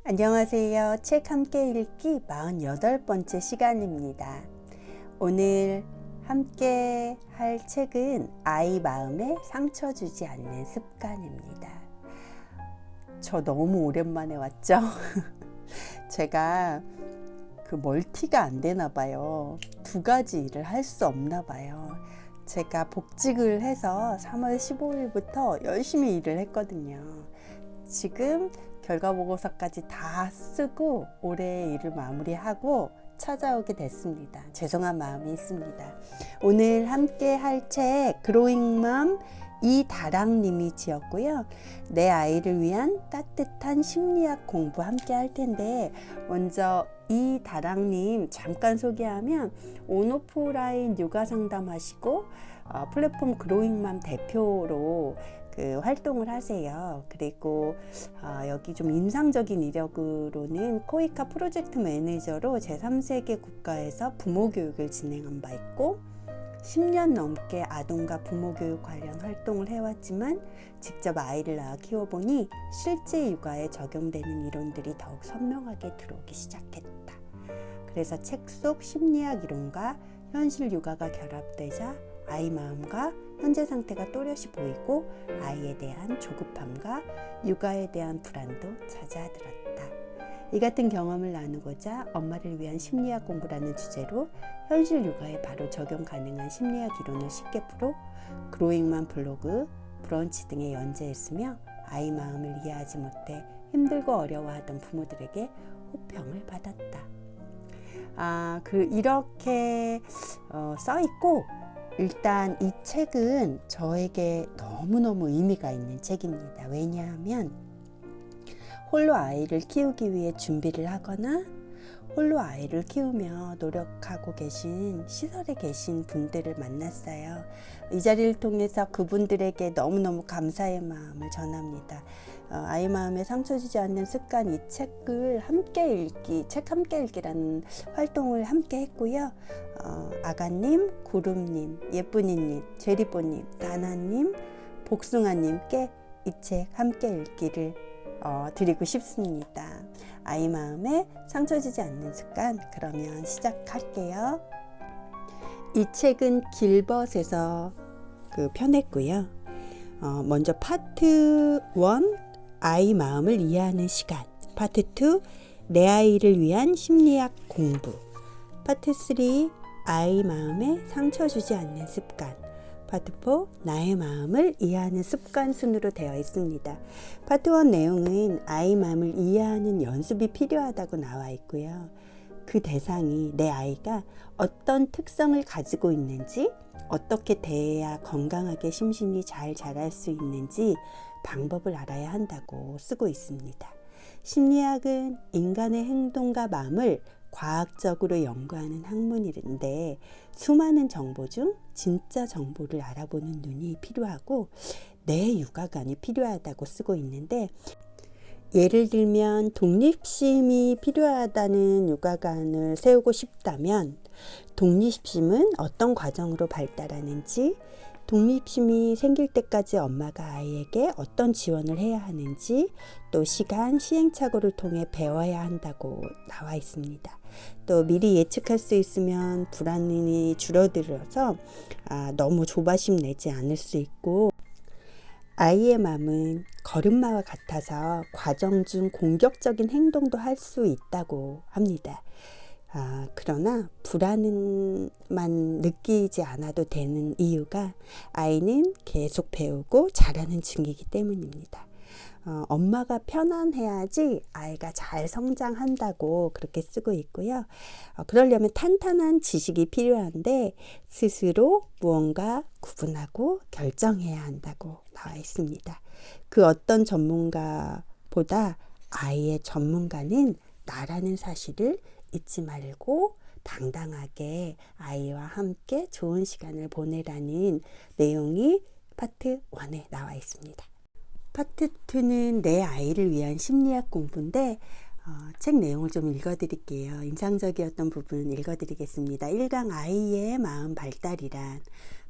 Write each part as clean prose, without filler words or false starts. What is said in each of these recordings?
안녕하세요. 책 함께 읽기 48번째 시간입니다. 오늘 함께 할 책은 아이 마음에 상처 주지 않는 습관입니다. 저 너무 오랜만에 왔죠? 제가 멀티가 안 되나 봐요. 두 가지 일을 할 수 없나 봐요. 제가 복직을 해서 3월 15일부터 열심히 일을 했거든요. 지금 결과보고서까지 다 쓰고 올해 일을 마무리하고 찾아오게 됐습니다. 죄송한 마음이 있습니다. 오늘 함께 할 책 그로잉맘 이다랑님이 지었고요. 내 아이를 위한 따뜻한 심리학 공부 함께 할 텐데, 먼저 이다랑님 잠깐 소개하면 온오프라인 육아 상담하시고 플랫폼 그로잉맘 대표로 활동을 하세요. 그리고 여기 좀 인상적인 이력으로는 코이카 프로젝트 매니저로 제3세계 국가에서 부모 교육을 진행한 바 있고, 10년 넘게 아동과 부모 교육 관련 활동을 해왔지만 직접 아이를 낳아 키워보니 실제 육아에 적용되는 이론들이 더욱 선명하게 들어오기 시작했다. 그래서 책 속 심리학 이론과 현실 육아가 결합되자 아이 마음과 현재 상태가 또렷이 보이고 아이에 대한 조급함과 육아에 대한 불안도 잦아들었다. 이 같은 경험을 나누고자 엄마를 위한 심리학 공부라는 주제로 현실 육아에 바로 적용 가능한 심리학 이론을 쉽게 풀어 그로잉맘 블로그, 브런치 등에 연재했으며 아이 마음을 이해하지 못해 힘들고 어려워하던 부모들에게 호평을 받았다. 이렇게 써 있고, 일단 이 책은 저에게 너무너무 의미가 있는 책입니다. 왜냐하면 홀로 아이를 키우기 위해 준비를 하거나 홀로 아이를 키우며 노력하고 계신 시설에 계신 분들을 만났어요. 이 자리를 통해서 그분들에게 너무너무 감사의 마음을 전합니다. 아이 마음에 상처 주지 않는 습관, 이 책을 함께 읽기, 책 함께 읽기라는 활동을 함께 했고요. 아가님, 구름님, 예쁜이님, 제리뽀님, 다나님, 복숭아님께 이 책 함께 읽기를 드리고 싶습니다. 아이 마음에 상처 주지 않는 습관, 그러면 시작할게요. 이 책은 길벗에서 펴냈고요. 먼저 파트 1, 아이 마음을 이해하는 시간. 파트 2, 내 아이를 위한 심리학 공부. 파트 3, 아이 마음에 상처 주지 않는 습관. 파트 4, 나의 마음을 이해하는 습관 순으로 되어 있습니다. 파트 1 내용은 아이 마음을 이해하는 연습이 필요하다고 나와 있고요. 그 대상이 내 아이가 어떤 특성을 가지고 있는지, 어떻게 대해야 건강하게 심신이 잘 자랄 수 있는지 방법을 알아야 한다고 쓰고 있습니다. 심리학은 인간의 행동과 마음을 과학적으로 연구하는 학문인데, 수많은 정보 중 진짜 정보를 알아보는 눈이 필요하고 내 육아관이 필요하다고 쓰고 있는데, 예를 들면 독립심이 필요하다는 육아관을 세우고 싶다면 독립심은 어떤 과정으로 발달하는지, 독립심이 생길 때까지 엄마가 아이에게 어떤 지원을 해야 하는지, 또 시간, 시행착오를 통해 배워야 한다고 나와 있습니다. 또 미리 예측할 수 있으면 불안이 줄어들어서 너무 조바심 내지 않을 수 있고, 아이의 마음은 걸음마와 같아서 과정 중 공격적인 행동도 할 수 있다고 합니다. 그러나 불안만 느끼지 않아도 되는 이유가 아이는 계속 배우고 자라는 중이기 때문입니다. 엄마가 편안해야지 아이가 잘 성장한다고 그렇게 쓰고 있고요. 그러려면 탄탄한 지식이 필요한데 스스로 무언가 구분하고 결정해야 한다고 나와 있습니다. 그 어떤 전문가보다 아이의 전문가는 나라는 사실을 잊지 말고 당당하게 아이와 함께 좋은 시간을 보내라는 내용이 파트 1에 나와 있습니다. 파트 2는 내 아이를 위한 심리학 공부인데, 책 내용을 좀 읽어드릴게요. 인상적이었던 부분 읽어드리겠습니다. 1강 아이의 마음 발달이란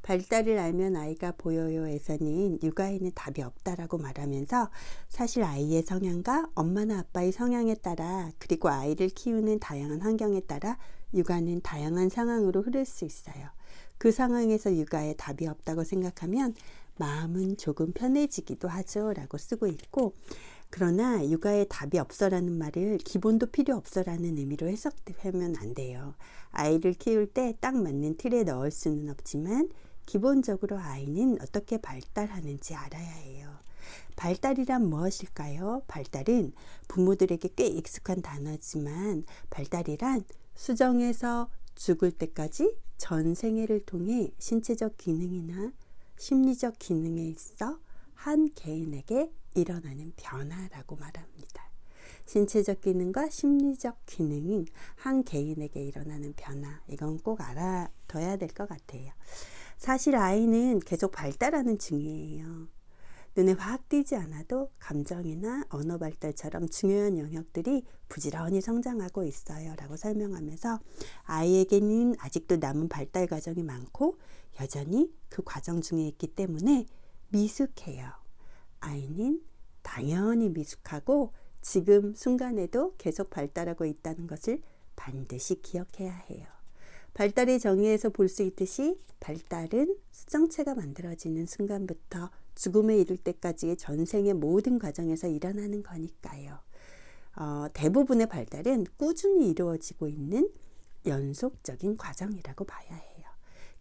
발달을 알면 아이가 보여요에서는 육아에는 답이 없다라고 말하면서 사실 아이의 성향과 엄마나 아빠의 성향에 따라 그리고 아이를 키우는 다양한 환경에 따라 육아는 다양한 상황으로 흐를 수 있어요. 그 상황에서 육아에 답이 없다고 생각하면 마음은 조금 편해지기도 하죠 라고 쓰고 있고, 그러나 육아에 답이 없어라는 말을 기본도 필요 없어라는 의미로 해석하면 안 돼요. 아이를 키울 때 딱 맞는 틀에 넣을 수는 없지만 기본적으로 아이는 어떻게 발달하는지 알아야 해요. 발달이란 무엇일까요? 발달은 부모들에게 꽤 익숙한 단어지만 발달이란 수정에서 죽을 때까지 전 생애를 통해 신체적 기능이나 심리적 기능에 있어 한 개인에게 일어나는 변화라고 말합니다. 신체적 기능과 심리적 기능은 한 개인에게 일어나는 변화, 이건 꼭 알아둬야 될 것 같아요. 사실 아이는 계속 발달하는 중이에요. 눈에 확 띄지 않아도 감정이나 언어 발달처럼 중요한 영역들이 부지런히 성장하고 있어요 라고 설명하면서 아이에게는 아직도 남은 발달 과정이 많고 여전히 그 과정 중에 있기 때문에 미숙해요. 아이는 당연히 미숙하고 지금 순간에도 계속 발달하고 있다는 것을 반드시 기억해야 해요. 발달의 정의에서 볼 수 있듯이 발달은 수정체가 만들어지는 순간부터 죽음에 이를 때까지의 전생의 모든 과정에서 일어나는 거니까요. 대부분의 발달은 꾸준히 이루어지고 있는 연속적인 과정이라고 봐야 해요.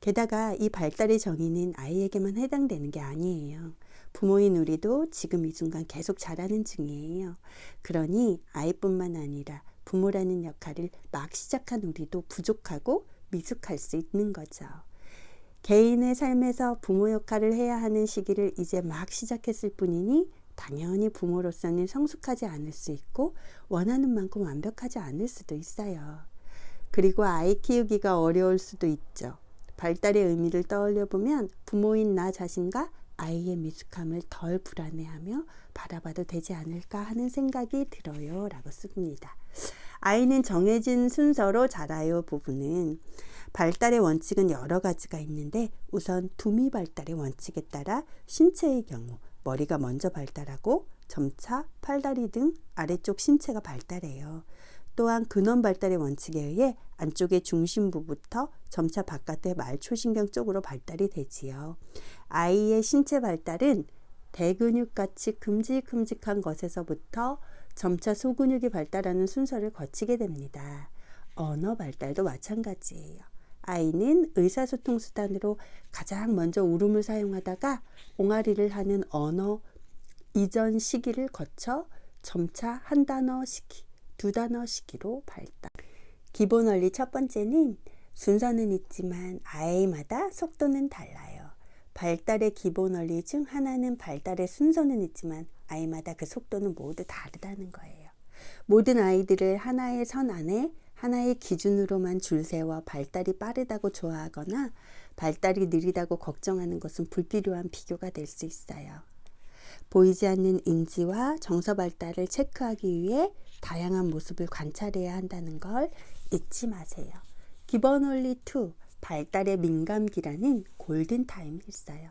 게다가 이 발달의 정의는 아이에게만 해당되는 게 아니에요. 부모인 우리도 지금 이 순간 계속 자라는 중이에요. 그러니 아이뿐만 아니라 부모라는 역할을 막 시작한 우리도 부족하고 미숙할 수 있는 거죠. 개인의 삶에서 부모 역할을 해야 하는 시기를 이제 막 시작했을 뿐이니 당연히 부모로서는 성숙하지 않을 수 있고 원하는 만큼 완벽하지 않을 수도 있어요. 그리고 아이 키우기가 어려울 수도 있죠. 발달의 의미를 떠올려 보면 부모인 나 자신과 아이의 미숙함을 덜 불안해하며 바라봐도 되지 않을까 하는 생각이 들어요 라고 씁니다. 아이는 정해진 순서로 자라요 부분은 발달의 원칙은 여러 가지가 있는데 우선 두미 발달의 원칙에 따라 신체의 경우 머리가 먼저 발달하고 점차 팔다리 등 아래쪽 신체가 발달해요. 또한 근원 발달의 원칙에 의해 안쪽의 중심부부터 점차 바깥의 말초신경 쪽으로 발달이 되지요. 아이의 신체 발달은 대근육같이 큼직큼직한 것에서부터 점차 소근육이 발달하는 순서를 거치게 됩니다. 언어 발달도 마찬가지예요. 아이는 의사소통 수단으로 가장 먼저 울음을 사용하다가 옹알이를 하는 언어 이전 시기를 거쳐 점차 한 단어 시기, 두 단어 시기로 발달. 기본 원리 첫 번째는 순서는 있지만 아이마다 속도는 달라요. 발달의 기본 원리 중 하나는 발달의 순서는 있지만 아이마다 그 속도는 모두 다르다는 거예요. 모든 아이들을 하나의 선 안에 하나의 기준으로만 줄 세워 발달이 빠르다고 좋아하거나 발달이 느리다고 걱정하는 것은 불필요한 비교가 될 수 있어요. 보이지 않는 인지와 정서 발달을 체크하기 위해 다양한 모습을 관찰해야 한다는 걸 잊지 마세요. 기본 원리 2, 발달의 민감기라는 골든타임이 있어요.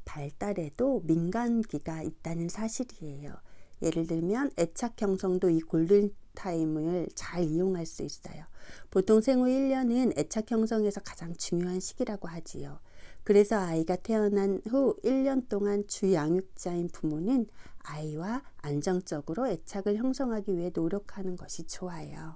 발달에도 민감기가 있다는 사실이에요. 예를 들면 애착 형성도 이 골든타임을 잘 이용할 수 있어요. 보통 생후 1년은 애착 형성에서 가장 중요한 시기라고 하지요. 그래서 아이가 태어난 후 1년 동안 주 양육자인 부모는 아이와 안정적으로 애착을 형성하기 위해 노력하는 것이 좋아요.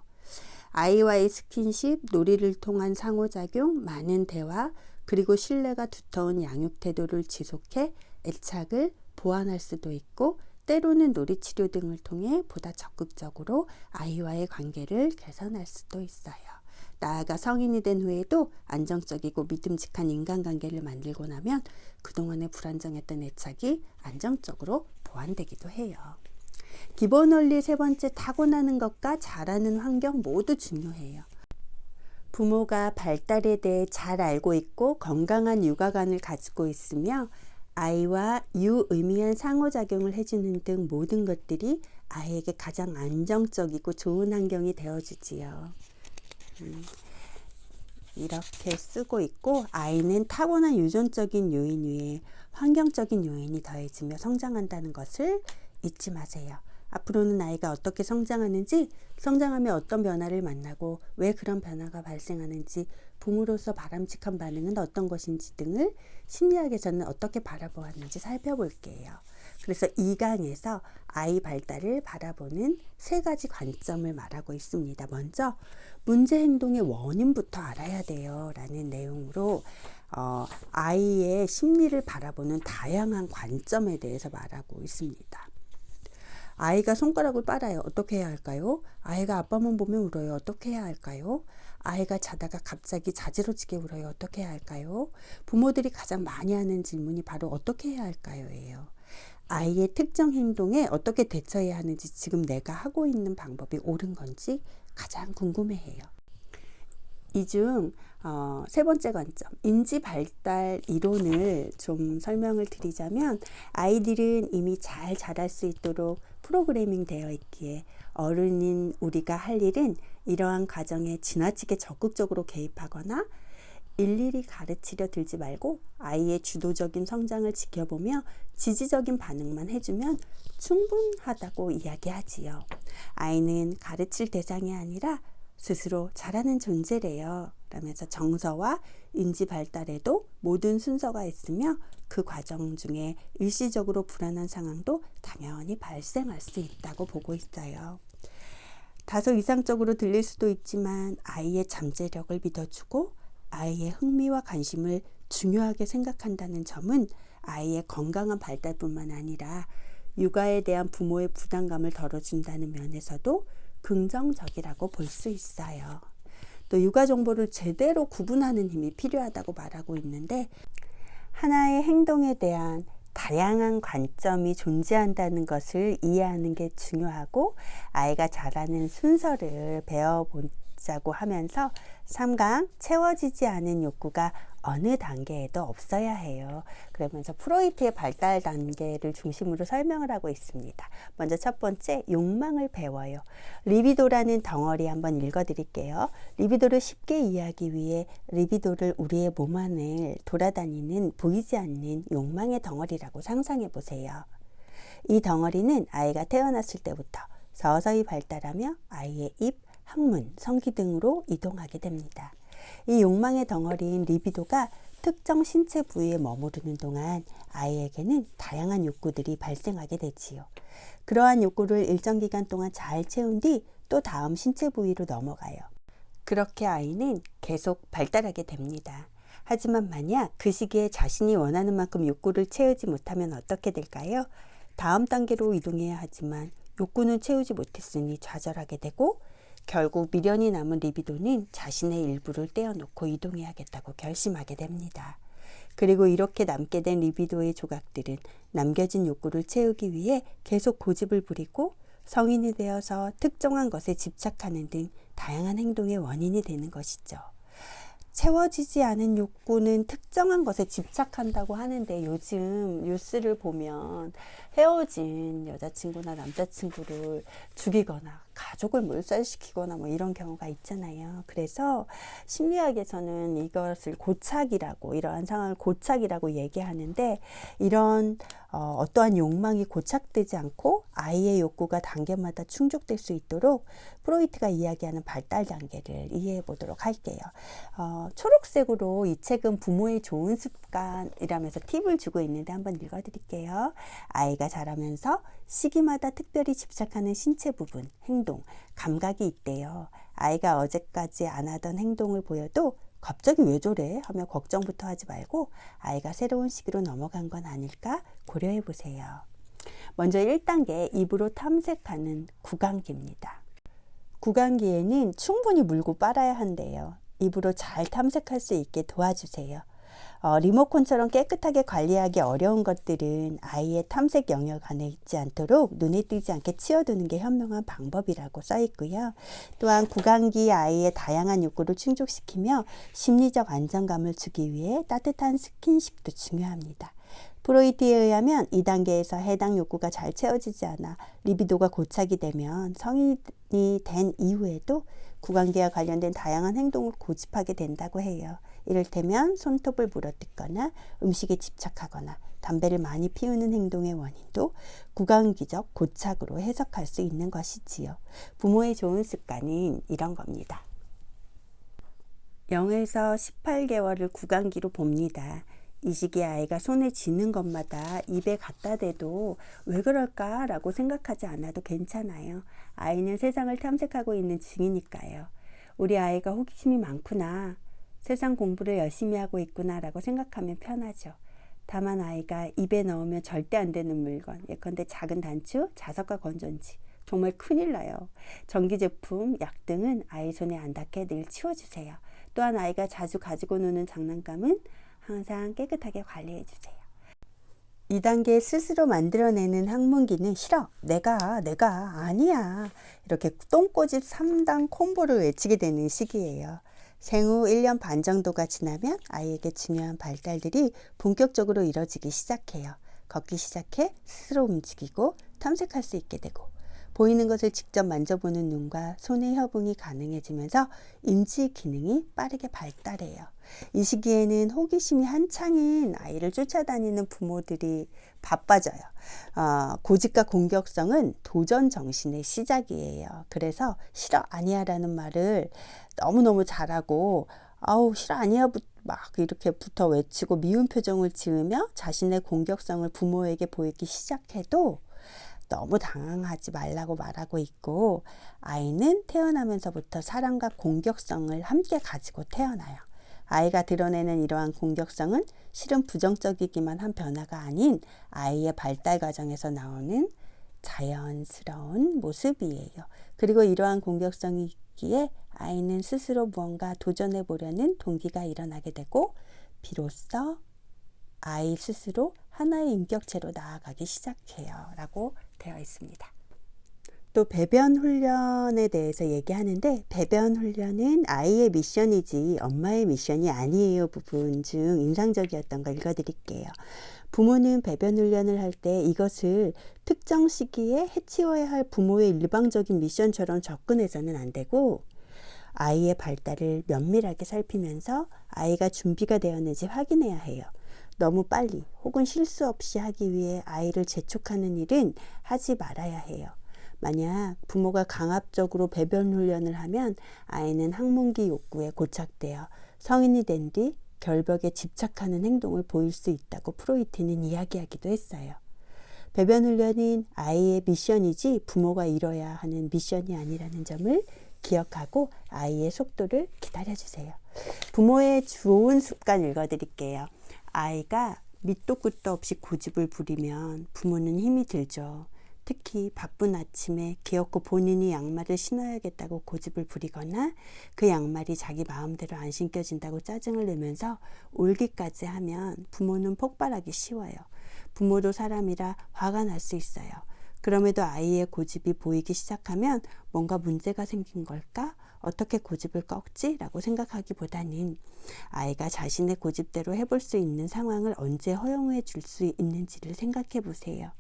아이와의 스킨십, 놀이를 통한 상호작용, 많은 대화, 그리고 신뢰가 두터운 양육 태도를 지속해 애착을 보완할 수도 있고 때로는 놀이치료 등을 통해 보다 적극적으로 아이와의 관계를 개선할 수도 있어요. 나아가 성인이 된 후에도 안정적이고 믿음직한 인간관계를 만들고 나면 그동안의 불안정했던 애착이 안정적으로 보완되기도 해요. 기본 원리 세 번째, 타고나는 것과 자라는 환경 모두 중요해요. 부모가 발달에 대해 잘 알고 있고 건강한 육아관을 가지고 있으며 아이와 유의미한 상호작용을 해주는 등 모든 것들이 아이에게 가장 안정적이고 좋은 환경이 되어주지요. 이렇게 쓰고 있고, 아이는 타고난 유전적인 요인 위에 환경적인 요인이 더해지며 성장한다는 것을 잊지 마세요. 앞으로는 아이가 어떻게 성장하는지, 성장하며 어떤 변화를 만나고 왜 그런 변화가 발생하는지, 부모로서 바람직한 반응은 어떤 것인지 등을 심리학에서는 어떻게 바라보았는지 살펴볼게요. 그래서 2강에서 아이 발달을 바라보는 3가지 관점을 말하고 있습니다. 먼저 문제 행동의 원인부터 알아야 돼요 라는 내용으로 아이의 심리를 바라보는 다양한 관점에 대해서 말하고 있습니다. 아이가 손가락을 빨아요. 어떻게 해야 할까요? 아이가 아빠만 보면 울어요. 어떻게 해야 할까요? 아이가 자다가 갑자기 자지러지게 울어요. 어떻게 해야 할까요? 부모들이 가장 많이 하는 질문이 바로 어떻게 해야 할까요? 예요. 아이의 특정 행동에 어떻게 대처해야 하는지, 지금 내가 하고 있는 방법이 옳은 건지 가장 궁금해해요. 이 중 3번째 관점, 인지 발달 이론을 좀 설명을 드리자면, 아이들은 이미 잘 자랄 수 있도록 프로그래밍 되어 있기에 어른인 우리가 할 일은 이러한 과정에 지나치게 적극적으로 개입하거나 일일이 가르치려 들지 말고 아이의 주도적인 성장을 지켜보며 지지적인 반응만 해주면 충분하다고 이야기하지요. 아이는 가르칠 대상이 아니라 스스로 자라는 존재래요 라면서 정서와 인지 발달에도 모든 순서가 있으며 그 과정 중에 일시적으로 불안한 상황도 당연히 발생할 수 있다고 보고 있어요. 다소 이상적으로 들릴 수도 있지만 아이의 잠재력을 믿어주고 아이의 흥미와 관심을 중요하게 생각한다는 점은 아이의 건강한 발달뿐만 아니라 육아에 대한 부모의 부담감을 덜어준다는 면에서도 긍정적이라고 볼 수 있어요. 또 육아 정보를 제대로 구분하는 힘이 필요하다고 말하고 있는데, 하나의 행동에 대한 다양한 관점이 존재한다는 것을 이해하는 게 중요하고, 아이가 자라는 순서를 배워보자고 하면서 3강 채워지지 않은 욕구가 어느 단계에도 없어야 해요. 그러면서 프로이트의 발달 단계를 중심으로 설명을 하고 있습니다. 먼저 첫 번째, 욕망을 배워요. 리비도라는 덩어리 한번 읽어드릴게요. 리비도를 쉽게 이해하기 위해 리비도를 우리의 몸 안을 돌아다니는 보이지 않는 욕망의 덩어리라고 상상해 보세요. 이 덩어리는 아이가 태어났을 때부터 서서히 발달하며 아이의 입, 항문, 성기 등으로 이동하게 됩니다. 이 욕망의 덩어리인 리비도가 특정 신체 부위에 머무르는 동안 아이에게는 다양한 욕구들이 발생하게 되지요. 그러한 욕구를 일정 기간 동안 잘 채운 뒤 또 다음 신체 부위로 넘어가요. 그렇게 아이는 계속 발달하게 됩니다. 하지만 만약 그 시기에 자신이 원하는 만큼 욕구를 채우지 못하면 어떻게 될까요? 다음 단계로 이동해야 하지만 욕구는 채우지 못했으니 좌절하게 되고, 결국 미련이 남은 리비도는 자신의 일부를 떼어놓고 이동해야겠다고 결심하게 됩니다. 그리고 이렇게 남게 된 리비도의 조각들은 남겨진 욕구를 채우기 위해 계속 고집을 부리고 성인이 되어서 특정한 것에 집착하는 등 다양한 행동의 원인이 되는 것이죠. 채워지지 않은 욕구는 특정한 것에 집착한다고 하는데, 요즘 뉴스를 보면 헤어진 여자친구나 남자친구를 죽이거나 가족을 몰살시키거나 뭐 이런 경우가 있잖아요. 그래서 심리학에서는 이것을 고착이라고, 이러한 상황을 고착이라고 얘기하는데, 이런 어떠한 욕망이 고착되지 않고 아이의 욕구가 단계마다 충족될 수 있도록 프로이트가 이야기하는 발달 단계를 이해해 보도록 할게요. 초록색으로 이 책은 부모의 좋은 습관이라면서 팁을 주고 있는데 한번 읽어드릴게요. 아이가 자라면서 시기마다 특별히 집착하는 신체 부분, 행동, 감각이 있대요. 아이가 어제까지 안 하던 행동을 보여도 갑자기 왜 저래? 하며 걱정부터 하지 말고 아이가 새로운 시기로 넘어간 건 아닐까 고려해 보세요. 먼저 1단계, 입으로 탐색하는 구강기입니다. 구강기에는 충분히 물고 빨아야 한대요. 입으로 잘 탐색할 수 있게 도와주세요. 리모컨처럼 깨끗하게 관리하기 어려운 것들은 아이의 탐색 영역 안에 있지 않도록 눈에 띄지 않게 치워두는 게 현명한 방법이라고 써 있고요. 또한 구강기 아이의 다양한 욕구를 충족시키며 심리적 안정감을 주기 위해 따뜻한 스킨십도 중요합니다. 프로이트에 의하면 이 단계에서 해당 욕구가 잘 채워지지 않아 리비도가 고착이 되면 성인이 된 이후에도 구강기와 관련된 다양한 행동을 고집하게 된다고 해요. 이를테면 손톱을 물어뜯거나 음식에 집착하거나 담배를 많이 피우는 행동의 원인도 구강기적 고착으로 해석할 수 있는 것이지요. 부모의 좋은 습관은 이런 겁니다. 0에서 18개월을 구강기로 봅니다. 이 시기에 아이가 손에 쥐는 것마다 입에 갖다 대도 왜 그럴까 라고 생각하지 않아도 괜찮아요. 아이는 세상을 탐색하고 있는 중이니까요. 우리 아이가 호기심이 많구나, 세상 공부를 열심히 하고 있구나 라고 생각하면 편하죠. 다만 아이가 입에 넣으면 절대 안 되는 물건, 예컨대 작은 단추, 자석과 건전지, 정말 큰일 나요. 전기제품, 약 등은 아이 손에 안 닿게 늘 치워주세요. 또한 아이가 자주 가지고 노는 장난감은 항상 깨끗하게 관리해 주세요. 2단계 스스로 만들어내는 학문기는 싫어, 내가 아니야, 이렇게 똥꼬집 3단 콤보를 외치게 되는 시기예요. 생후 1년 반 정도가 지나면 아이에게 중요한 발달들이 본격적으로 이뤄지기 시작해요. 걷기 시작해 스스로 움직이고 탐색할 수 있게 되고, 보이는 것을 직접 만져보는 눈과 손의 협응이 가능해지면서 인지 기능이 빠르게 발달해요. 이 시기에는 호기심이 한창인 아이를 쫓아다니는 부모들이 바빠져요. 고집과 공격성은 도전 정신의 시작이에요. 그래서 싫어 아니야 라는 말을 너무너무 잘하고, 아우 싫어 아니야 막 이렇게부터 외치고 미운 표정을 지으며 자신의 공격성을 부모에게 보이기 시작해도 너무 당황하지 말라고 말하고 있고, 아이는 태어나면서부터 사랑과 공격성을 함께 가지고 태어나요. 아이가 드러내는 이러한 공격성은 실은 부정적이기만 한 변화가 아닌 아이의 발달 과정에서 나오는 자연스러운 모습이에요. 그리고 이러한 공격성이기에 아이는 스스로 무언가 도전해 보려는 동기가 일어나게 되고, 비로소 아이 스스로 하나의 인격체로 나아가기 시작해요 라고 되어 있습니다. 또 배변 훈련에 대해서 얘기하는데, 배변 훈련은 아이의 미션이지 엄마의 미션이 아니에요 부분 중 인상적이었던 거 읽어드릴게요. 부모는 배변 훈련을 할 때 이것을 특정 시기에 해치워야 할 부모의 일방적인 미션처럼 접근해서는 안 되고, 아이의 발달을 면밀하게 살피면서 아이가 준비가 되었는지 확인해야 해요. 너무 빨리 혹은 실수 없이 하기 위해 아이를 재촉하는 일은 하지 말아야 해요. 만약 부모가 강압적으로 배변 훈련을 하면 아이는 학문기 욕구에 고착되어 성인이 된 뒤 결벽에 집착하는 행동을 보일 수 있다고 프로이트는 이야기하기도 했어요. 배변 훈련은 아이의 미션이지 부모가 이뤄야 하는 미션이 아니라는 점을 기억하고 아이의 속도를 기다려주세요. 부모의 좋은 습관 읽어드릴게요. 아이가 밑도 끝도 없이 고집을 부리면 부모는 힘이 들죠. 특히 바쁜 아침에 기어코 본인이 양말을 신어야겠다고 고집을 부리거나 그 양말이 자기 마음대로 안 신겨진다고 짜증을 내면서 울기까지 하면 부모는 폭발하기 쉬워요. 부모도 사람이라 화가 날 수 있어요. 그럼에도 아이의 고집이 보이기 시작하면 뭔가 문제가 생긴 걸까? 어떻게 고집을 꺾지? 라고 생각하기보다는 아이가 자신의 고집대로 해볼 수 있는 상황을 언제 허용해 줄 수 있는지를 생각해 보세요.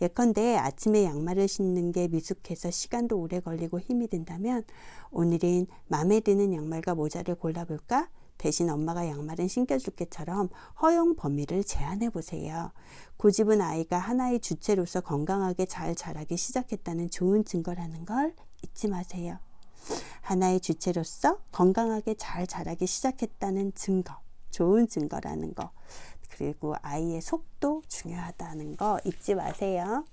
예컨대 아침에 양말을 신는 게 미숙해서 시간도 오래 걸리고 힘이 든다면 오늘은 마음에 드는 양말과 모자를 골라볼까? 대신 엄마가 양말은 신겨줄게처럼 허용 범위를 제한해 보세요. 고집은 아이가 하나의 주체로서 건강하게 잘 자라기 시작했다는 좋은 증거라는 걸 잊지 마세요. 하나의 주체로서 건강하게 잘 자라기 시작했다는 증거, 좋은 증거라는 거, 그리고 아이의 속도 중요하다는 거 잊지 마세요.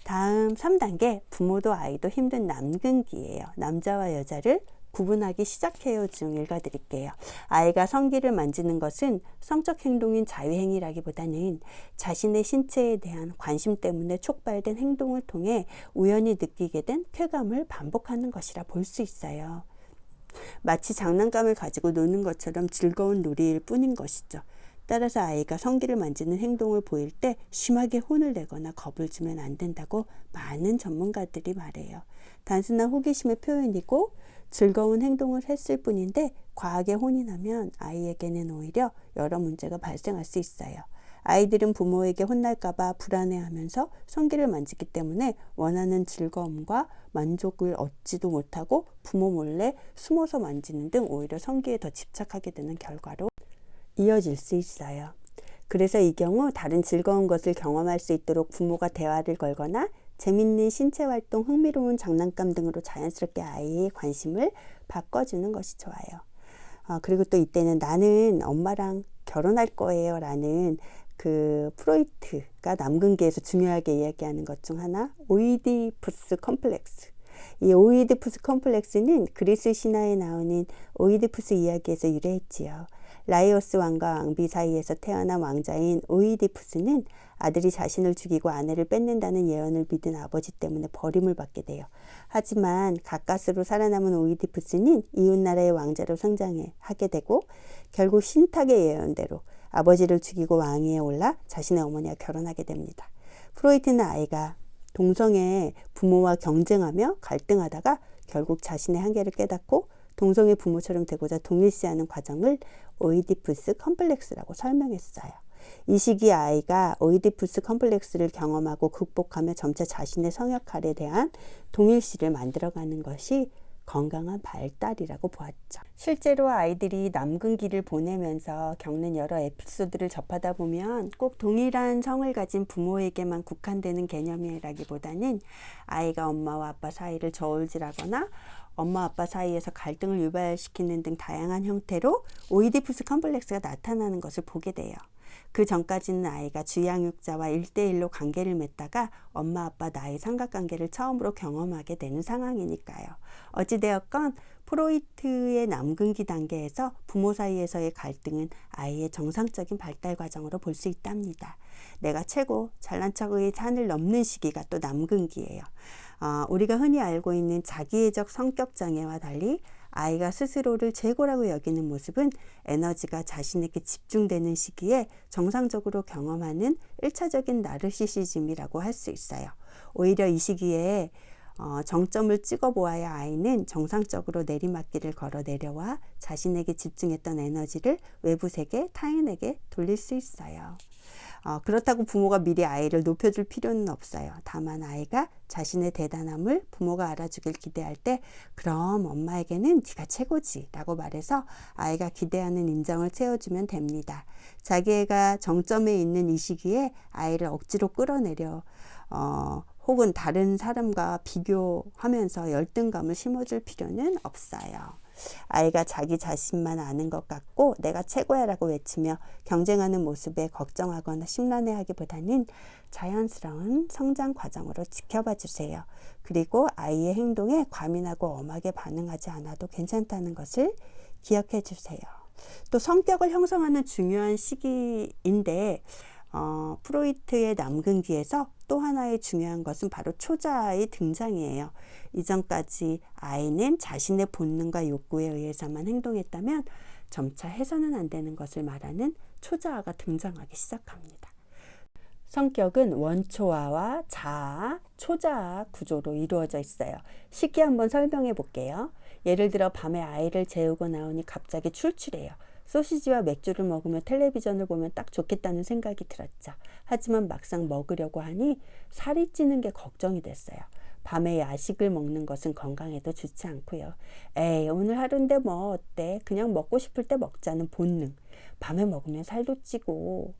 다음 3단계, 부모도 아이도 힘든 남근기예요. 남자와 여자를 구분하기 시작해요 중 읽어드릴게요. 아이가 성기를 만지는 것은 성적 행동인 자유행위라기보다는 자신의 신체에 대한 관심 때문에 촉발된 행동을 통해 우연히 느끼게 된 쾌감을 반복하는 것이라 볼 수 있어요. 마치 장난감을 가지고 노는 것처럼 즐거운 놀이일 뿐인 것이죠. 따라서 아이가 성기를 만지는 행동을 보일 때 심하게 혼을 내거나 겁을 주면 안 된다고 많은 전문가들이 말해요. 단순한 호기심의 표현이고 즐거운 행동을 했을 뿐인데 과하게 혼이 나면 아이에게는 오히려 여러 문제가 발생할 수 있어요. 아이들은 부모에게 혼날까봐 불안해하면서 성기를 만지기 때문에 원하는 즐거움과 만족을 얻지도 못하고 부모 몰래 숨어서 만지는 등 오히려 성기에 더 집착하게 되는 결과로 이어질 수 있어요. 그래서 이 경우 다른 즐거운 것을 경험할 수 있도록 부모가 대화를 걸거나 재밌는 신체 활동, 흥미로운 장난감 등으로 자연스럽게 아이의 관심을 바꿔주는 것이 좋아요. 그리고 또 이때는 나는 엄마랑 결혼할 거예요 라는 그 프로이트가 남근기에서 중요하게 이야기하는 것 중 하나, 오이디푸스 컴플렉스. 이 오이디푸스 컴플렉스는 그리스 신화에 나오는 오이디푸스 이야기에서 유래했지요. 라이오스 왕과 왕비 사이에서 태어난 왕자인 오이디푸스는 아들이 자신을 죽이고 아내를 뺏는다는 예언을 믿은 아버지 때문에 버림을 받게 돼요. 하지만 가까스로 살아남은 오이디푸스는 이웃나라의 왕자로 성장하게 되고 결국 신탁의 예언대로 아버지를 죽이고 왕위에 올라 자신의 어머니와 결혼하게 됩니다. 프로이트는 아이가 동성의 부모와 경쟁하며 갈등하다가 결국 자신의 한계를 깨닫고 동성의 부모처럼 되고자 동일시하는 과정을 오이디푸스 컴플렉스라고 설명했어요. 이 시기 아이가 오이디푸스 컴플렉스를 경험하고 극복하며 점차 자신의 성역할에 대한 동일시를 만들어가는 것이 건강한 발달이라고 보았죠. 실제로 아이들이 남근기를 보내면서 겪는 여러 에피소드를 접하다 보면 꼭 동일한 성을 가진 부모에게만 국한되는 개념이라기보다는 아이가 엄마와 아빠 사이를 저울질하거나 엄마 아빠 사이에서 갈등을 유발시키는 등 다양한 형태로 오이디푸스 컴플렉스가 나타나는 것을 보게 돼요. 그 전까지는 아이가 주양육자와 1대1로 관계를 맺다가 엄마 아빠 나의 삼각관계를 처음으로 경험하게 되는 상황이니까요. 어찌되었건 프로이트의 남근기 단계에서 부모 사이에서의 갈등은 아이의 정상적인 발달 과정으로 볼 수 있답니다. 내가 최고 잘난 척의 산을 넘는 시기가 또 남근기예요. 우리가 흔히 알고 있는 자기애적 성격 장애와 달리 아이가 스스로를 최고라고 여기는 모습은 에너지가 자신에게 집중되는 시기에 정상적으로 경험하는 1차적인 나르시시즘이라고 할 수 있어요. 오히려 이 시기에 정점을 찍어보아야 아이는 정상적으로 내리막길을 걸어 내려와 자신에게 집중했던 에너지를 외부 세계, 타인에게 돌릴 수 있어요. 그렇다고 부모가 미리 아이를 높여줄 필요는 없어요. 다만 아이가 자신의 대단함을 부모가 알아주길 기대할 때 그럼 엄마에게는 네가 최고지 라고 말해서 아이가 기대하는 인정을 채워주면 됩니다. 자기애가 정점에 있는 이 시기에 아이를 억지로 끌어내려 혹은 다른 사람과 비교하면서 열등감을 심어줄 필요는 없어요. 아이가 자기 자신만 아는 것 같고 내가 최고야 라고 외치며 경쟁하는 모습에 걱정하거나 심란해하기보다는 자연스러운 성장 과정으로 지켜봐 주세요. 그리고 아이의 행동에 과민하고 엄하게 반응하지 않아도 괜찮다는 것을 기억해 주세요. 또 성격을 형성하는 중요한 시기인데 프로이트의 남근기에서 또 하나의 중요한 것은 바로 초자아의 등장이에요. 이전까지 아이는 자신의 본능과 욕구에 의해서만 행동했다면 점차 해서는 안 되는 것을 말하는 초자아가 등장하기 시작합니다. 성격은 원초아와 자아, 초자아 구조로 이루어져 있어요. 쉽게 한번 설명해 볼게요. 예를 들어 밤에 아이를 재우고 나오니 갑자기 출출해요. 소시지와 맥주를 먹으며 텔레비전을 보면 딱 좋겠다는 생각이 들었죠. 하지만 막상 먹으려고 하니 살이 찌는 게 걱정이 됐어요. 밤에 야식을 먹는 것은 건강에도 좋지 않고요. 에이, 오늘 하루인데 뭐 어때? 그냥 먹고 싶을 때 먹자는 본능. 밤에 먹으면 살도 찌고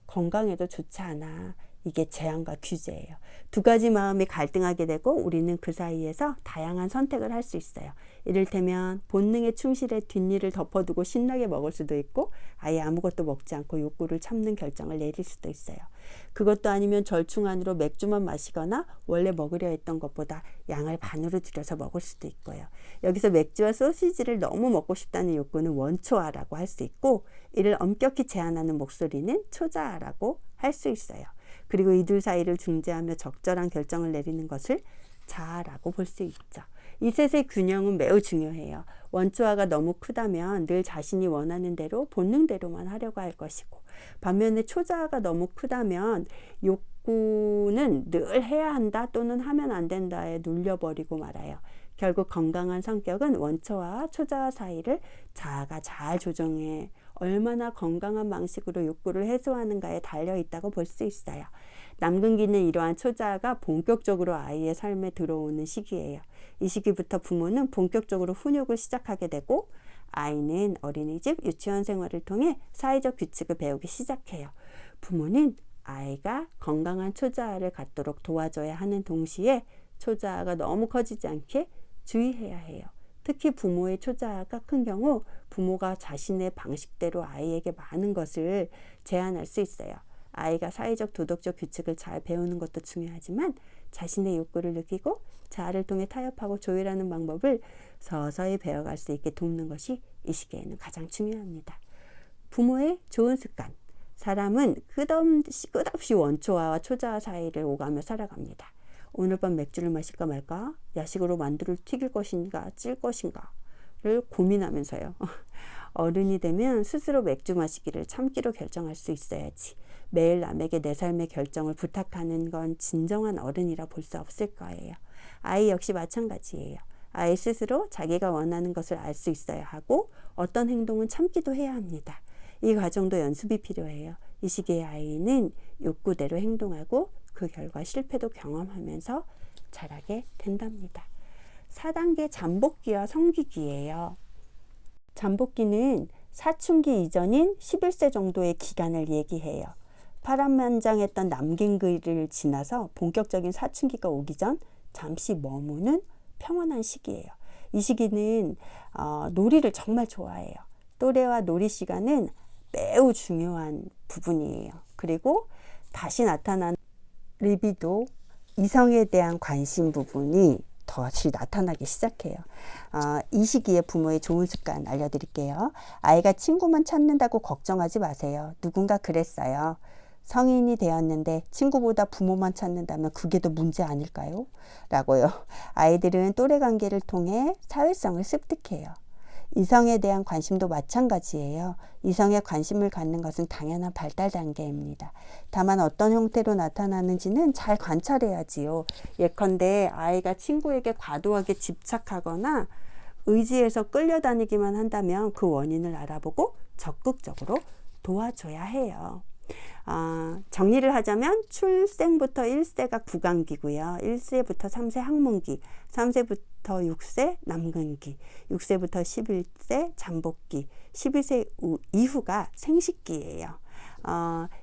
건강에도 좋지 않아. 이게 제한과 규제예요. 두 가지 마음이 갈등하게 되고 우리는 그 사이에서 다양한 선택을 할 수 있어요. 이를테면 본능에 충실해 뒷일을 덮어두고 신나게 먹을 수도 있고 아예 아무것도 먹지 않고 욕구를 참는 결정을 내릴 수도 있어요. 그것도 아니면 절충안으로 맥주만 마시거나 원래 먹으려 했던 것보다 양을 반으로 줄여서 먹을 수도 있고요. 여기서 맥주와 소시지를 너무 먹고 싶다는 욕구는 원초아라고 할 수 있고 이를 엄격히 제한하는 목소리는 초자아라고 할 수 있어요. 그리고 이 둘 사이를 중재하며 적절한 결정을 내리는 것을 자아라고 볼 수 있죠. 이 셋의 균형은 매우 중요해요. 원초아가 너무 크다면 늘 자신이 원하는 대로 본능대로만 하려고 할 것이고 반면에 초자아가 너무 크다면 욕구는 늘 해야 한다 또는 하면 안 된다에 눌려버리고 말아요. 결국 건강한 성격은 원초아와 초자아 사이를 자아가 잘 조정해 얼마나 건강한 방식으로 욕구를 해소하는가에 달려 있다고 볼 수 있어요. 남근기는 이러한 초자아가 본격적으로 아이의 삶에 들어오는 시기예요. 이 시기부터 부모는 본격적으로 훈육을 시작하게 되고 아이는 어린이집, 유치원 생활을 통해 사회적 규칙을 배우기 시작해요. 부모는 아이가 건강한 초자아를 갖도록 도와줘야 하는 동시에 초자아가 너무 커지지 않게 주의해야 해요. 특히 부모의 초자아가 큰 경우 부모가 자신의 방식대로 아이에게 많은 것을 제한할 수 있어요. 아이가 사회적 도덕적 규칙을 잘 배우는 것도 중요하지만 자신의 욕구를 느끼고 자아를 통해 타협하고 조율하는 방법을 서서히 배워갈 수 있게 돕는 것이 이 시기에는 가장 중요합니다. 부모의 좋은 습관. 사람은 끝없이 원초아와 초자아 사이를 오가며 살아갑니다. 오늘 밤 맥주를 마실까 말까? 야식으로 만두를 튀길 것인가 찔 것인가를 고민하면서요. 어른이 되면 스스로 맥주 마시기를 참기로 결정할 수 있어야지. 매일 남에게 내 삶의 결정을 부탁하는 건 진정한 어른이라 볼 수 없을 거예요. 아이 역시 마찬가지예요. 아이 스스로 자기가 원하는 것을 알 수 있어야 하고 어떤 행동은 참기도 해야 합니다. 이 과정도 연습이 필요해요. 이 시기의 아이는 욕구대로 행동하고 그 결과 실패도 경험하면서 자라게 된답니다. 4단계 잠복기와 성기기예요. 잠복기는 사춘기 이전인 11세 정도의 기간을 얘기해요. 파란만장했던 남긴기를 지나서 본격적인 사춘기가 오기 전 잠시 머무는 평온한 시기예요. 이 시기는 놀이를 정말 좋아해요. 또래와 놀이 시간은 매우 중요한 부분이에요. 그리고 다시 나타난 리비도, 이성에 대한 관심 부분이 다시 나타나기 시작해요. 이 시기에 부모의 좋은 습관 알려드릴게요. 아이가 친구만 찾는다고 걱정하지 마세요. 누군가 그랬어요. 성인이 되었는데 친구보다 부모만 찾는다면 그게 더 문제 아닐까요? 라고요. 아이들은 또래 관계를 통해 사회성을 습득해요. 이성에 대한 관심도 마찬가지예요. 이성에 관심을 갖는 것은 당연한 발달 단계입니다. 다만 어떤 형태로 나타나는지는 잘 관찰해야지요. 예컨대 아이가 친구에게 과도하게 집착하거나 의지해서 끌려다니기만 한다면 그 원인을 알아보고 적극적으로 도와줘야 해요. 정리를 하자면 출생부터 1세가 구강기고요. 1세부터 3세 학문기, 3세부터 6세 남근기, 6세부터 11세 잠복기, 11세 이후가 생식기예요.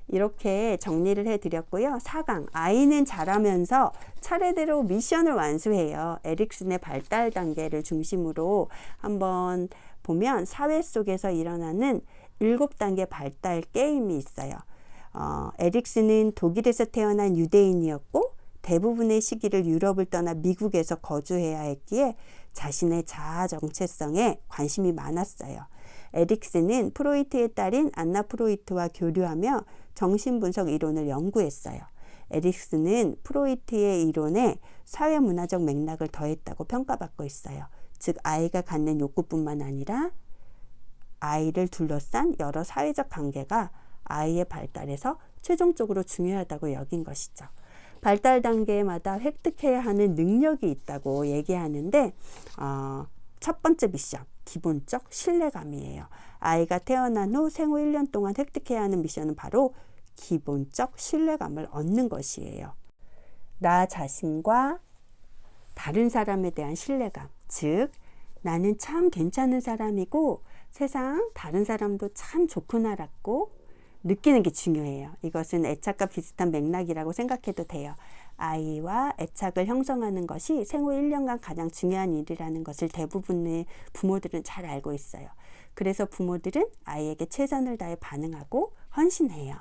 이렇게 정리를 해드렸고요. 4강, 아이는 자라면서 차례대로 미션을 완수해요. 에릭슨의 발달 단계를 중심으로 한번 보면 사회 속에서 일어나는 7단계 발달 게임이 있어요. 에릭슨은 독일에서 태어난 유대인이었고 대부분의 시기를 유럽을 떠나 미국에서 거주해야 했기에 자신의 자아 정체성에 관심이 많았어요. 에릭슨은 프로이트의 딸인 안나 프로이트와 교류하며 정신분석 이론을 연구했어요. 에릭슨은 프로이트의 이론에 사회문화적 맥락을 더했다고 평가받고 있어요. 즉 아이가 갖는 욕구뿐만 아니라 아이를 둘러싼 여러 사회적 관계가 아이의 발달에서 최종적으로 중요하다고 여긴 것이죠. 발달 단계마다 획득해야 하는 능력이 있다고 얘기하는데 첫 번째 미션, 기본적 신뢰감이에요. 아이가 태어난 후 생후 1년 동안 획득해야 하는 미션은 바로 기본적 신뢰감을 얻는 것이에요. 나 자신과 다른 사람에 대한 신뢰감, 즉 나는 참 괜찮은 사람이고 세상 다른 사람도 참 좋구나라고 느끼는 게 중요해요. 이것은 애착과 비슷한 맥락이라고 생각해도 돼요. 아이와 애착을 형성하는 것이 생후 1년간 가장 중요한 일이라는 것을 대부분의 부모들은 잘 알고 있어요. 그래서 부모들은 아이에게 최선을 다해 반응하고 헌신해요.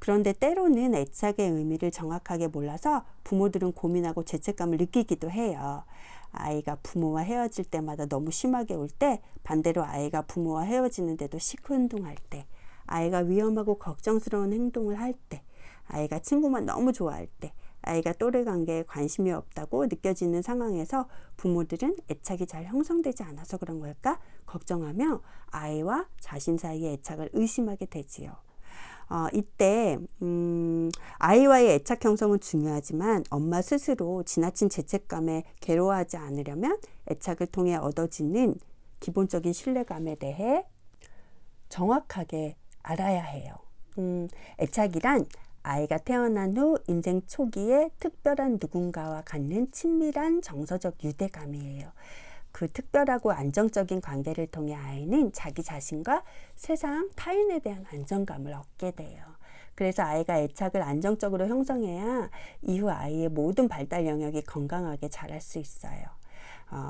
그런데 때로는 애착의 의미를 정확하게 몰라서 부모들은 고민하고 죄책감을 느끼기도 해요. 아이가 부모와 헤어질 때마다 너무 심하게 울 때, 반대로 아이가 부모와 헤어지는데도 시큰둥할 때, 아이가 위험하고 걱정스러운 행동을 할 때, 아이가 친구만 너무 좋아할 때, 아이가 또래 관계에 관심이 없다고 느껴지는 상황에서 부모들은 애착이 잘 형성되지 않아서 그런 걸까 걱정하며 아이와 자신 사이의 애착을 의심하게 되지요. 이때 아이와의 애착 형성은 중요하지만 엄마 스스로 지나친 죄책감에 괴로워하지 않으려면 애착을 통해 얻어지는 기본적인 신뢰감에 대해 정확하게 알아야 해요. 애착이란 아이가 태어난 후 인생 초기에 특별한 누군가와 갖는 친밀한 정서적 유대감이에요. 그 특별하고 안정적인 관계를 통해 아이는 자기 자신과 세상, 타인에 대한 안정감을 얻게 돼요. 그래서 아이가 애착을 안정적으로 형성해야 이후 아이의 모든 발달 영역이 건강하게 자랄 수 있어요.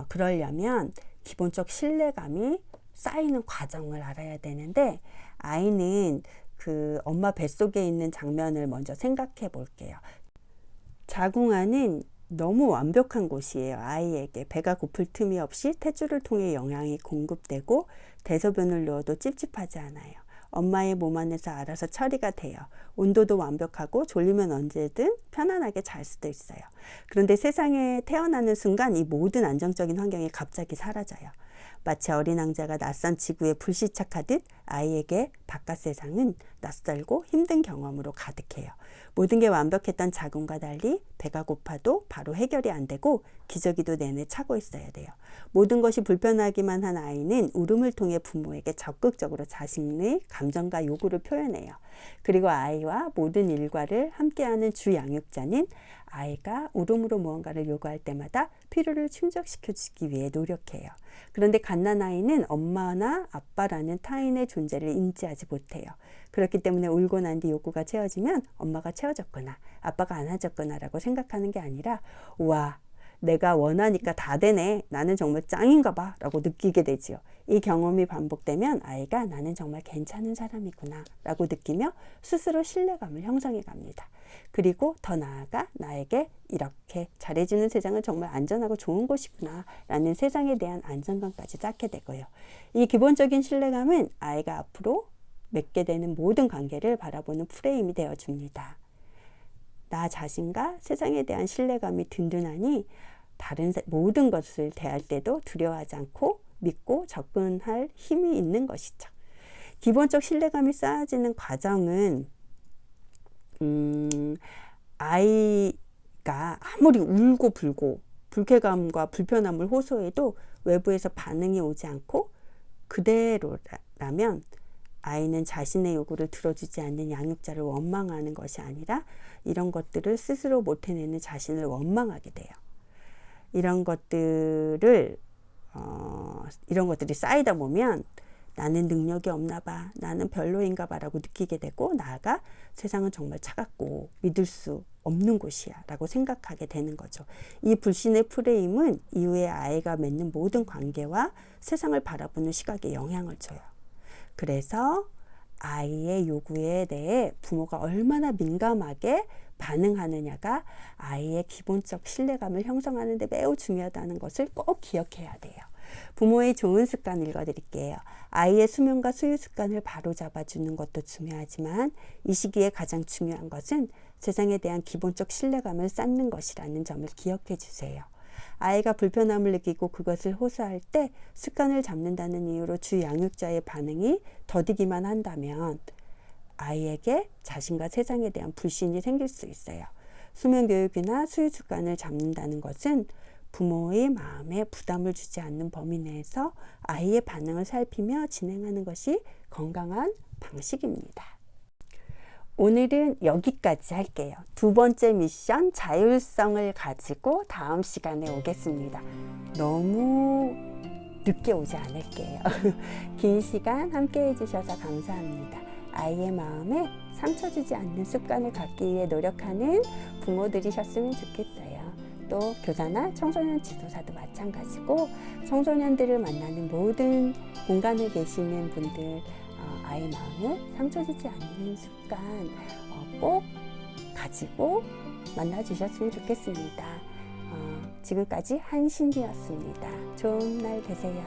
그러려면 기본적 신뢰감이 쌓이는 과정을 알아야 되는데, 아이는 그 엄마 뱃속에 있는 장면을 먼저 생각해 볼게요. 자궁안은 너무 완벽한 곳이에요. 아이에게 배가 고플 틈이 없이 탯줄을 통해 영양이 공급되고 대소변을 누워도 찝찝하지 않아요. 엄마의 몸 안에서 알아서 처리가 돼요. 온도도 완벽하고 졸리면 언제든 편안하게 잘 수도 있어요. 그런데 세상에 태어나는 순간 이 모든 안정적인 환경이 갑자기 사라져요. 마치 어린 왕자가 낯선 지구에 불시착하듯 아이에게 바깥 세상은 낯설고 힘든 경험으로 가득해요. 모든 게 완벽했던 자궁과 달리 배가 고파도 바로 해결이 안 되고 기저귀도 내내 차고 있어야 돼요. 모든 것이 불편하기만 한 아이는 울음을 통해 부모에게 적극적으로 자신의 감정과 요구를 표현해요. 그리고 아이와 모든 일과를 함께하는 주 양육자는 아이가 울음으로 무언가를 요구할 때마다 필요를 충족시켜주기 위해 노력해요. 그런데 갓난아이는 엄마나 아빠라는 타인의 존재를 인지하지 못해요. 그렇기 때문에 울고 난 뒤 요구가 채워지면 엄마가 채워줬구나, 아빠가 안아줬구나 라고 생각하는 게 아니라, 우와, 내가 원하니까 다 되네, 나는 정말 짱인가 봐 라고 느끼게 되지요. 이 경험이 반복되면 아이가 나는 정말 괜찮은 사람이구나 라고 느끼며 스스로 신뢰감을 형성해 갑니다. 그리고 더 나아가 나에게 이렇게 잘해주는 세상은 정말 안전하고 좋은 곳이구나 라는 세상에 대한 안정감까지 쌓게 되고요. 이 기본적인 신뢰감은 아이가 앞으로 맺게 되는 모든 관계를 바라보는 프레임이 되어줍니다. 나 자신과 세상에 대한 신뢰감이 든든하니 다른 모든 것을 대할 때도 두려워하지 않고 믿고 접근할 힘이 있는 것이죠. 기본적 신뢰감이 쌓아지는 과정은 아이가 아무리 울고 불고 불쾌감과 불편함을 호소해도 외부에서 반응이 오지 않고 그대로라면 아이는 자신의 요구를 들어주지 않는 양육자를 원망하는 것이 아니라 이런 것들을 스스로 못 해내는 자신을 원망하게 돼요. 이런 것들이 쌓이다 보면 나는 능력이 없나 봐, 나는 별로인가 봐 라고 느끼게 되고, 나아가 세상은 정말 차갑고 믿을 수 없는 곳이야 라고 생각하게 되는 거죠. 이 불신의 프레임은 이후에 아이가 맺는 모든 관계와 세상을 바라보는 시각에 영향을 줘요. 그래서 아이의 요구에 대해 부모가 얼마나 민감하게 반응하느냐가 아이의 기본적 신뢰감을 형성하는 데 매우 중요하다는 것을 꼭 기억해야 돼요. 부모의 좋은 습관 읽어드릴게요. 아이의 수면과 수유 습관을 바로잡아주는 것도 중요하지만 이 시기에 가장 중요한 것은 세상에 대한 기본적 신뢰감을 쌓는 것이라는 점을 기억해 주세요. 아이가 불편함을 느끼고 그것을 호소할 때 습관을 잡는다는 이유로 주 양육자의 반응이 더디기만 한다면 아이에게 자신과 세상에 대한 불신이 생길 수 있어요. 수면 교육이나 수유 습관을 잡는다는 것은 부모의 마음에 부담을 주지 않는 범위 내에서 아이의 반응을 살피며 진행하는 것이 건강한 방식입니다. 오늘은 여기까지 할게요. 두 번째 미션 자율성을 가지고 다음 시간에 오겠습니다. 너무 늦게 오지 않을게요. 긴 시간 함께 해주셔서 감사합니다. 아이의 마음에 상처 주지 않는 습관을 갖기 위해 노력하는 부모들이셨으면 좋겠어요. 또 교사나 청소년 지도사도 마찬가지고, 청소년들을 만나는 모든 공간에 계시는 분들, 아이 마음에 상처 주지 않는 습관 꼭 가지고 만나주셨으면 좋겠습니다. 지금까지 한신이었습니다. 좋은 날 되세요.